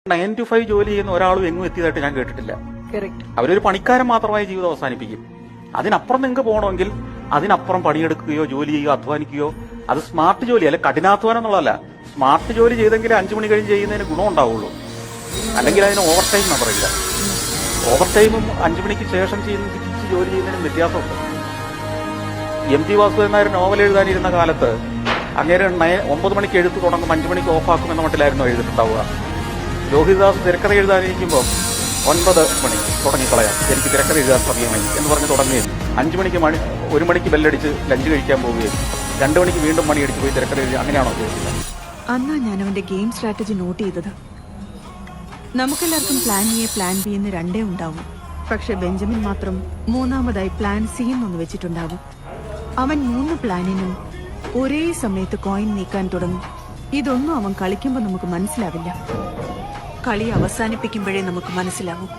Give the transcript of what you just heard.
9 to 5 ജോലി ചെയ്യുന്ന ഒരാളും എങ്ങും എത്തിയതായിട്ട് ഞാൻ കേട്ടിട്ടില്ല. അവരൊരു പണിക്കാരൻ മാത്രമായി ജീവിതം അവസാനിപ്പിക്കും. അതിനപ്പുറം നിങ്ങൾക്ക് പോകണമെങ്കിൽ അതിനപ്പുറം പണിയെടുക്കുകയോ ജോലി ചെയ്യുകയോ അധ്വാനിക്കുകയോ, അത് സ്മാർട്ട് ജോലി അല്ല, കഠിനാധ്വാനം എന്നുള്ളതല്ല. സ്മാർട്ട് ജോലി ചെയ്തെങ്കിൽ 5 മണി കഴിഞ്ഞ് ചെയ്യുന്നതിന് ഗുണം ഉണ്ടാവുള്ളൂ. അല്ലെങ്കിൽ അതിന് ഓവർ ടൈം എന്ന് പറയില്ല. ഓവർ ടൈമും 5 മണിക്ക് ശേഷം തിരിച്ച് ജോലി ചെയ്യുന്നതിനും വ്യത്യാസമുണ്ട്. M T Vasudevan Nair novel എഴുതാനിരുന്ന കാലത്ത് അങ്ങേരെ 9 മണിക്ക് എഴുത്ത് തുടങ്ങും, 5 മണിക്ക് ഓഫാക്കും എന്ന മട്ടിലായിരുന്നു എഴുതിയിട്ടുണ്ടാവുക. ലോഹിതദാസ് തിരക്കഥ എഴുതാനിരിക്കുമ്പോൾ 9 മണി തുടങ്ങിക്കളയാം, എനിക്ക് തിരക്കഥ എഴുതാൻ സമയമായി എന്ന് പറഞ്ഞ് തുടങ്ങുകയും 5 മണിക്ക് 1 മണിക്ക് ബെല്ലടിച്ച് ലഞ്ച് കഴിക്കാൻ പോവുകയും 2 മണിക്ക് വീണ്ടും മണിയടിച്ച് പോയി തിരക്കഥ എഴുതി. അങ്ങനെയാണോ ഉദ്ദേശിക്കുന്നത്? അന്നാ ഞാൻ അവന്റെ ഗെയിം സ്ട്രാറ്റജി നോട്ട് ചെയ്തത്. നമുക്കെല്ലാവർക്കും പ്ലാൻ എ പ്ലാൻ ബി എന്ന് രണ്ടേ ഉണ്ടാവും. പക്ഷെ ബെഞ്ചമിൻ മാത്രം മൂന്നാമതായി പ്ലാൻ സി എന്നൊന്ന് വെച്ചിട്ടുണ്ടാവും. അവൻ 3 പ്ലാനിനും ഒരേ സമയത്ത് കോയിൻ നീക്കാൻ തുടങ്ങും. ഇതൊന്നും അവൻ കളിക്കുമ്പോൾ നമുക്ക് മനസ്സിലാവില്ല. കളി അവസാനിപ്പിക്കുമ്പോഴേ നമുക്ക് മനസ്സിലാവും.